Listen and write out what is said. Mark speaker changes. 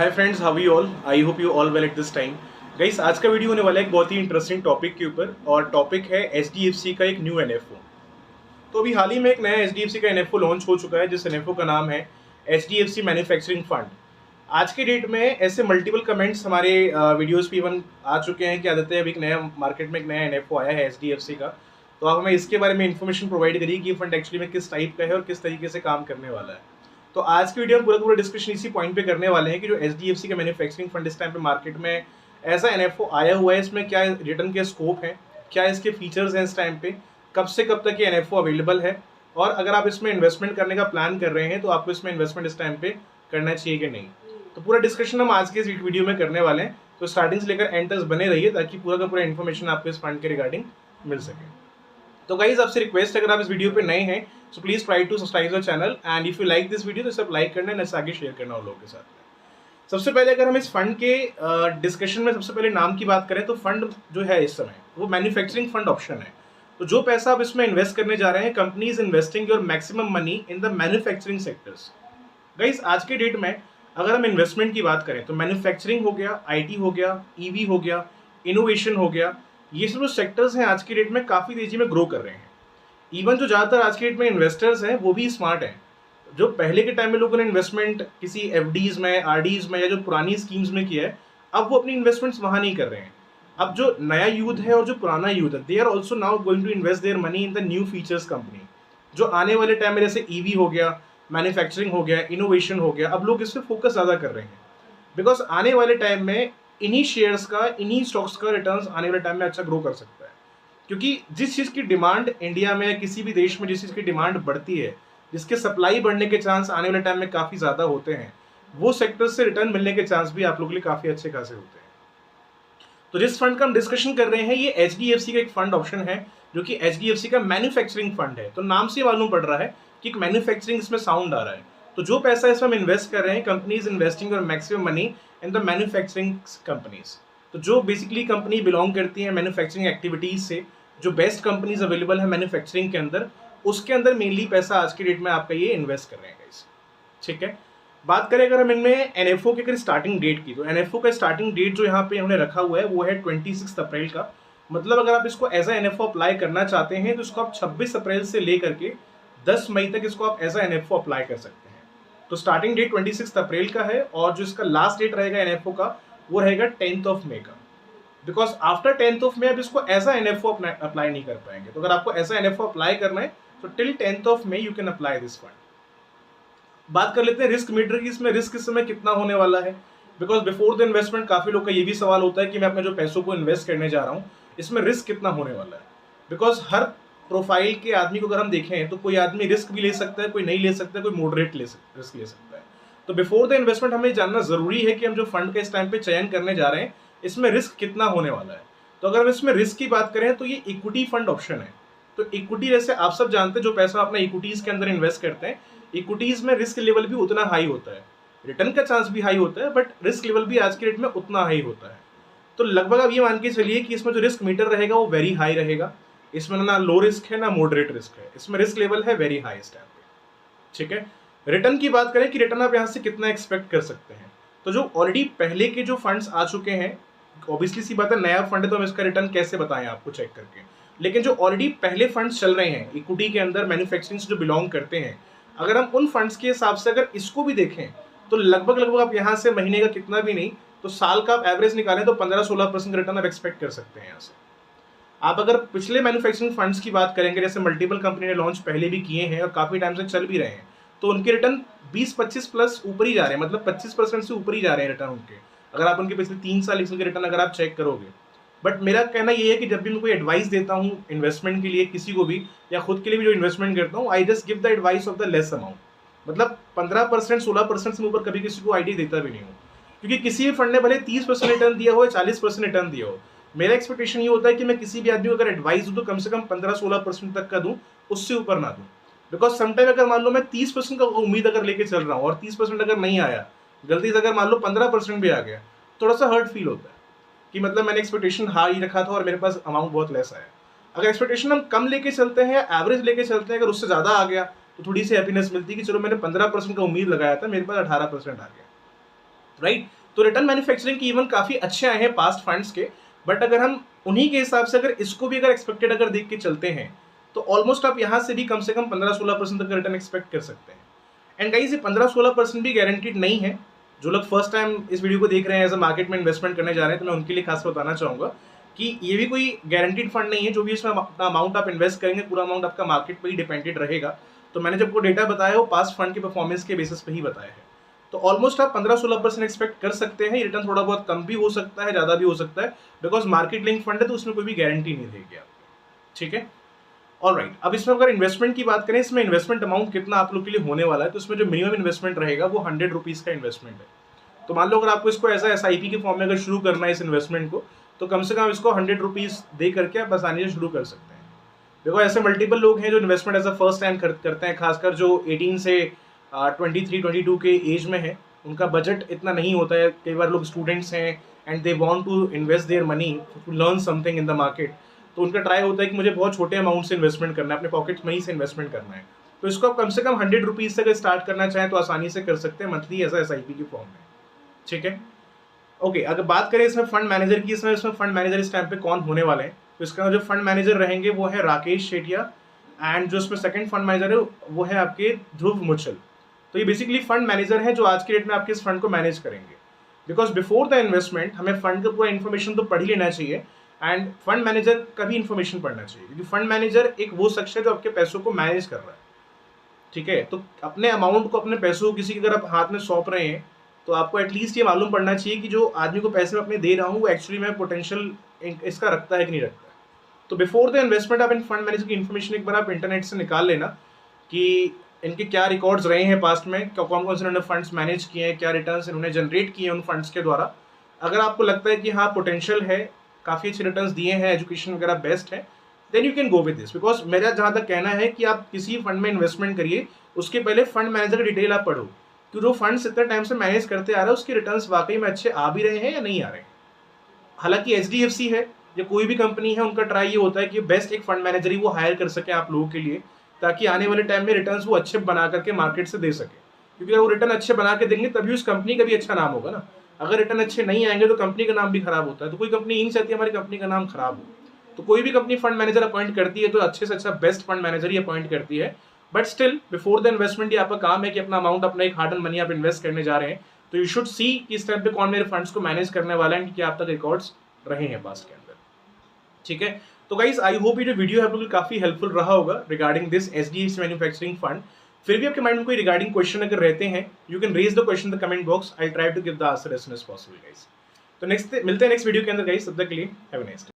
Speaker 1: Hi friends, how you all? I hope you all well at this time. Guys, आज का video होने वाला है एक बहुत ही इंटरेस्टिंग टॉपिक के ऊपर, और टॉपिक है एचडीएफसी का एक न्यू एनएफओ। तो अभी हाल ही में एक नया एचडीएफसी का एनएफओ लॉन्च हो चुका है, जिस एनएफओ का नाम है एचडीएफसी मैन्युफैक्चरिंग फंड। आज के डेट में ऐसे मल्टीपल कमेंट्स हमारे वीडियोस पे इवन आ चुके हैं कि आदत है, अभी एक नया मार्केट में एक नया एनएफओ आया है एचडीएफसी का। तो आप हमें इसके बारे में इन्फॉर्मेशन प्रोवाइड करिए कि ये फंड एक्चुअली में किस टाइप का है और किस तरीके से काम करने वाला है। तो आज की वीडियो में पूरा डिस्कशन इसी पॉइंट पे करने वाले हैं कि जो एचडीएफसी का मैन्युफैक्चरिंग फंड इस टाइम पे मार्केट में ऐसा एनएफओ आया हुआ है, इसमें क्या रिटर्न के स्कोप है, क्या इसके फीचर्स हैं इस टाइम पे, कब से कब तक ये एनएफओ अवेलेबल है, और अगर आप इसमें इन्वेस्टमेंट करने का प्लान कर रहे हैं तो आपको इसमें इन्वेस्टमेंट इस टाइम पे करना चाहिए कि नहीं। तो पूरा डिस्कशन हम आज के इस वीडियो में करने वाले हैं। तो स्टार्टिंग से लेकर एंड तक बने रहिए ताकि पूरा का पूरा इन्फॉर्मेशन आपको इस फंड के रिगार्डिंग मिल सके। तो गाइज, आपसे रिक्वेस्ट है, अगर आप इस वीडियो पे नए हैं so please try to subscribe the channel, and if you like this video तो सब लाइक करना है, आगे शेयर करना उन लोगों के साथ। सबसे पहले अगर हम इस फंड के डिस्कशन में सबसे पहले नाम की बात करें तो फंड जो है इस समय वो मैन्युफैक्चरिंग फंड ऑप्शन है। तो जो पैसा आप इसमें इन्वेस्ट करने जा रहे हैं, companies investing your maximum money in the manufacturing sectors. Guys, आज के डेट में अगर हम इन्वेस्टमेंट की बात करें तो मैन्युफैक्चरिंग हो गया, आईटी हो गया, ईवी हो गया, इनोवेशन हो गया, ये सब जो सेक्टर्स हैं आज की डेट में काफ़ी तेजी में ग्रो कर रहे हैं। इवन जो ज़्यादातर आज के डेट में इन्वेस्टर्स हैं वो भी स्मार्ट हैं। जो पहले के टाइम में लोगों ने इन्वेस्टमेंट किसी एफडीज में, आरडीज में या जो पुरानी स्कीम्स में किया है, अब वो अपनी इन्वेस्टमेंट्स वहाँ नहीं कर रहे हैं। अब जो नया यूथ है और जो पुराना यूथ है, they are also now going to invest their money in the new features company. जो आने वाले टाइम में जैसे ईवी हो गया, मैन्युफैक्चरिंग हो गया, इनोवेशन हो गया, अब लोग इस पर फोकस ज़्यादा कर रहे हैं। बिकॉज आने वाले टाइम में इन्हीं शेयर्स का, इन्हीं स्टॉक्स का रिटर्न्स आने वाले टाइम में अच्छा ग्रो कर सकता है। क्योंकि जिस चीज़ की डिमांड इंडिया में या किसी भी देश में जिस चीज़ की डिमांड बढ़ती है, जिसके सप्लाई बढ़ने के चांस आने वाले टाइम में काफ़ी ज़्यादा होते हैं, वो सेक्टर्स से रिटर्न मिलने के चांस भी आप लोगों के लिए काफ़ी अच्छे खासे होते हैं। तो जिस फंड का हम डिस्कशन कर रहे हैं ये एचडीएफसी का एक फंड ऑप्शन है, जो कि एचडीएफसी का मैन्युफैक्चरिंग फंड है। तो नाम से मालूम पड़ रहा है कि एक मैन्युफैक्चरिंग इसमें साउंड आ रहा है। तो जो पैसा इसमें हम इन्वेस्ट कर रहे हैं, कंपनीज इन्वेस्टिंग और maximum money in the manufacturing companies. तो जो बेसिकली कंपनी बिलोंग करती है मैन्युफैक्चरिंग एक्टिविटीज से, जो बेस्ट कंपनीज अवेलेबल है मैन्युफैक्चरिंग के अंदर, उसके अंदर मेनली पैसा आज की डेट में आपका ये इन्वेस्ट कर रहे हैं गाइस। ठीक है, बात करें अगर हम इनमें एनएफओ के स्टार्टिंग डेट की, तो एनएफओ का स्टार्टिंग डेट जो यहाँ पे हमने रखा हुआ है वो है 26 अप्रैल का। मतलब अगर आप इसको एज अ एनएफओ अप्लाई करना चाहते हैं तो इसको आप 26 अप्रैल से लेकर के 10 मई तक इसको आप एज अ एनएफओ अप्लाई कर सकते हैं। तो स्टार्टिंग डेट 26 अप्रैल का है, और जो इसका लास्ट डेट रहेगा एनएफओ का वो रहेगा 10th ऑफ मे का। Because after 10th of May आप इसको एज अ एनएफओ अप्लाई नहीं कर पाएंगे। तो अगर आपको एज अ एनएफओ अप्लाई करना है तो till 10th of may you can apply this fund. बात कर लेते हैं रिस्क मीटर की, इसमें रिस्क इस समय कितना होने वाला है। बिकॉज बिफोर द इन्वेस्टमेंट काफी लोग का ये भी सवाल होता है कि मैं अपने जो पैसों को इन्वेस्ट करने जा रहा हूँ इसमें रिस्क कितना होने वाला है। बिकॉज हर प्रोफाइल के आदमी को अगर हम देखें तो कोई आदमी रिस्क भी ले सकता है, कोई नहीं ले सकता है, कोई मॉडरेट रिस्क ले सकता है। तो बिफोर द इन्वेस्टमेंट हमें जानना जरूरी है कि हम जो फंड का इस टाइम पे चयन करने जा रहे हैं इसमें रिस्क कितना होने वाला है। तो अगर हम इसमें रिस्क की बात करें तो ये इक्विटी फंड ऑप्शन है। तो इक्विटी, जैसे आप सब जानते हैं, जो पैसा अपना इक्विटीज के अंदर इन्वेस्ट करते हैं, इक्विटीज में रिस्क लेवल भी उतना हाई होता है, रिटर्न का चांस भी हाई होता है, बट रिस्क लेवल भी आज के डेट में उतना हाई होता है। तो लगभग आप ये मान के चलिए कि इसमें जो रिस्क मीटर रहेगा वो वेरी हाई रहेगा। इसमें ना लो रिस्क है ना मॉडरेट रिस्क है, इसमें रिस्क लेवल है वेरी हाई इस टाइम पे। ठीक है, रिटर्न की बात करें कि रिटर्न आप यहाँ से कितना एक्सपेक्ट कर सकते हैं, तो जो ऑलरेडी पहले के जो फंड्स आ चुके हैं, ऑब्वियसली सी बात है नया फंड है तो हम इसका रिटर्न कैसे बताएं आपको चेक करके, लेकिन जो ऑलरेडी पहले फंड्स चल रहे हैं इक्विटी के अंदर मैन्युफैक्चरिंग से जो बिलोंग करते हैं, अगर हम उन फंड्स के हिसाब से अगर इसको भी देखें तो लगभग आप यहाँ से महीने का कितना भी नहीं तो साल का आप एवरेज निकालें तो 15-16% रिटर्न आप एक्सपेक्ट कर सकते हैं यहाँ से। आप अगर पिछले मैन्युफैक्चरिंग फंड्स की बात करेंगे, जैसे मल्टीपल कंपनी ने लॉन्च पहले भी किए हैं और काफी टाइम से चल भी रहे हैं, तो उनके रिटर्न 20-25 प्लस ऊपर ही जा रहे हैं, मतलब 25% से ऊपर ही जा रहे हैं रिटर्न उनके। अगर आप उनके पिछले 3 साल के रिटर्न अगर आप चेक करोगे। बट मेरा कहना ये है कि जब भी मैं कोई एडवाइस देता हूँ इन्वेस्टमेंट के लिए किसी को भी, या खुद के लिए भी जो इन्वेस्टमेंट करता हूँ, I just give the advice of the less amount. मतलब 15% 16% से ऊपर कभी किसी को आइडिया देता भी नहीं हूँ, क्योंकि किसी भी फंड ने भले 30% रिटर्न दिया हो या 40% रिटर्न दिया हो, मेरा एक्सपेक्टेशन ये होता है कि मैं किसी भी आदमी को अगर एडवाइस दूँ तो कम से कम 15-16% तक का दूँ, उससे ऊपर ना दूँ। बिकॉज समटाइम अगर मान लो मैं 30% का उम्मीद अगर लेके चल रहा हूँ और 30% अगर नहीं आया, गलती से अगर मान लो 15% भी आ गया, थोड़ा सा हर्ट फील होता है कि मतलब मैंने एक्सपेक्टेशन हाई रखा था और मेरे पास अमाउंट बहुत लेस आया। अगर एक्सपेक्टेशन हम कम लेके चलते हैं, एवरेज लेके चलते हैं, अगर उससे ज़्यादा आ गया तो थोड़ी सी हैप्पीनेस मिलती है कि चलो मैंने 15% का उम्मीद लगाया था, मेरे पास 18% आ गया। राइट। तो रिटर्न मैन्युफैक्चरिंग की इवन काफ़ी अच्छे आए हैं पास्ट फंड्स के, बट अगर हम उन्हीं के हिसाब से अगर इसको भी अगर एक्सपेक्टेड अगर देख के चलते हैं तो ऑलमोस्ट आप यहाँ से भी कम से कम 15-16% तक रिटर्न एक्सपेक्ट कर सकते हैं। एंड गाइस ये 15-16% भी गारंटीड नहीं है। जो लोग फर्स्ट टाइम इस वीडियो को देख रहे हैं, एज अ मार्केट में इन्वेस्टमेंट करने जा रहे हैं, तो मैं उनके लिए खास बताना चाहूँगा कि ये भी कोई गारंटीड फंड नहीं है। जो भी इसमें अपना अमाउंट आप इन्वेस्ट करेंगे, पूरा अमाउंट आपका मार्केट पर ही डिपेंडेड रहेगा। तो मैंने जब वो डेटा बताया वो पास्ट फंड के परफॉर्मेंस के बेसिस पे ही बताया है। तो ऑलमोस्ट आप 15-16% एक्सपेक्ट कर सकते हैं। रिटर्न थोड़ा बहुत कम भी हो सकता है, ज़्यादा भी हो सकता है, बिकॉज मार्केट लिंक फंड है तो उसमें कोई भी गारंटी नहीं रहेगी आपको। ठीक है, ऑलराइट। अब इसमें अगर इन्वेस्टमेंट की बात करें, इसमें इन्वेस्टमेंट अमाउंट कितना आप लोग के लिए होने वाला है, तो इसमें जो मिनिमम इन्वेस्टमेंट रहेगा वो 100 रुपीज़ का इन्वेस्टमेंट है। तो मान लो अगर आपको इसको ऐसा SIP के फॉर्म में अगर शुरू करना है इस इन्वेस्टमेंट को, तो कम से कम इसको 100 रुपीज़ दे करके आप आसानी से शुरू कर सकते हैं। देखो ऐसे मल्टीपल लोग हैं जो investment as a first time करते हैं, खासकर जो 18 से 23-22 के एज में है, उनका बजट इतना नहीं होता है। कई बार लोग स्टूडेंट्स हैं and they want to invest their money to learn something in the market, तो उनका ट्राई होता है कि मुझे बहुत छोटे अमाउंट से इन्वेस्टमेंट करना है, अपने पॉकेट मनी से इन्वेस्टमेंट करना है। तो इसको आप कम से कम 100 रुपीज़ से अगर स्टार्ट करना चाहें तो आसानी से कर सकते हैं मंथली एज SIP की फॉर्म में। ठीक है, ओके। अगर बात करें इसमें फंड मैनेजर की, इसमें फंड मैनेजर इस टाइम पे कौन होने वाले हैं, तो इसका जो फंड मैनेजर रहेंगे वो है राकेश शेटिया, एंड जो इसमें सेकंड फंड मैनेजर है वो है आपके ध्रुव मुचल। तो ये बेसिकली फंड मैनेजर है जो आज के डेट में आपके इस फंड को मैनेज करेंगे। बिकॉज बिफोर द इन्वेस्टमेंट हमें फंड का पूरा इन्फॉर्मेशन तो पढ़ ही लेना चाहिए, एंड फंड मैनेजर का भी इन्फॉर्मेशन पढ़ना चाहिए, क्योंकि फंड मैनेजर एक वो शख्स है जो आपके पैसों को मैनेज कर रहा है। ठीक है, तो अपने अमाउंट को, अपने पैसों को किसी के अगर आप हाथ में सौंप रहे हैं तो आपको एटलीस्ट ये मालूम पड़ना चाहिए कि जो आदमी को पैसे में अपने दे रहा हूँ वो एक्चुअली में पोटेंशियल इसका रखता है कि नहीं रखता है। तो बिफोर द इन्वेस्टमेंट आप इन फंड मैनेजर की इन्फॉर्मेशन एक बार आप इंटरनेट से निकाल लेना कि इनके क्या रिकॉर्ड्स रहे हैं पास्ट में, कौन कौन से इन्होंने फंड्स मैनेज किए हैं, क्या रिटर्न्स इन्होंने जनरेट किए हैं उन फंड्स के द्वारा। अगर आपको लगता है कि हाँ पोटेंशियल है, काफ़ी अच्छे रिटर्न्स दिए हैं, एजुकेशन वगैरह बेस्ट है, then you can go with this. Because मेरा जहाँ तक कहना है कि आप किसी फंड में इन्वेस्टमेंट करिए, उसके पहले फंड मैनेजर की डिटेल आप पढ़ो कि जो फंड्स इतने टाइम से मैनेज करते आ रहा है उसके रिटर्न्स वाकई में अच्छे आ भी रहे हैं या नहीं आ रहे हैं। हालांकि HDFC है या कोई भी कंपनी है, उनका ट्राई ये होता है कि बेस्ट एक फंड मैनेजर ही वो हायर कर सके आप लोगों के लिए, ताकि आने वाले टाइम में रिटर्न्स वो अच्छे बना करके मार्केट से दे सके। क्योंकि अगर वो रिटर्न अच्छे बना के देंगे तभी उस कंपनी का भी अच्छा नाम होगा ना। अगर रिटर्न अच्छे नहीं आएंगे तो कंपनी का नाम भी खराब होता है। तो कोई कंपनी ये नहीं चाहती हमारी कंपनी का नाम खराब हो। तो कोई भी कंपनी फंड मैनेजर अपॉइंट करती है तो अच्छे से अच्छा बेस्ट फंड मैनेजर ही अपॉइंट करती है। But still before the investment ये आपका काम है कि अपना अमाउंट, अपना एक हार्ड एंड मनी आप इन्वेस्ट करने जा रहे हैं, तो यू शुड सी कि इस टाइम पे कौन मेरे फंड्स को मैनेज करने वाला है, कि आप तक रिकॉर्ड्स रहे हैं पास्ट के अंदर। ठीक है, तो गाइस आई होप ये जो वीडियो है आप लोगों को काफी हेल्पफुल रहा होगा regarding this SDFC manufacturing fund. फिर भी आपके माइंड में कोई रिगार्डिंग क्वेश्चन अगर रहते हैं, you can raise the question in the comment box, I try to give the answer as soon as possible guys. तो नेक्स्ट मिलते हैं नेक्स्ट वीडियो के अंदर गाइस, तब तक के लिए हैव अ नाइस डे।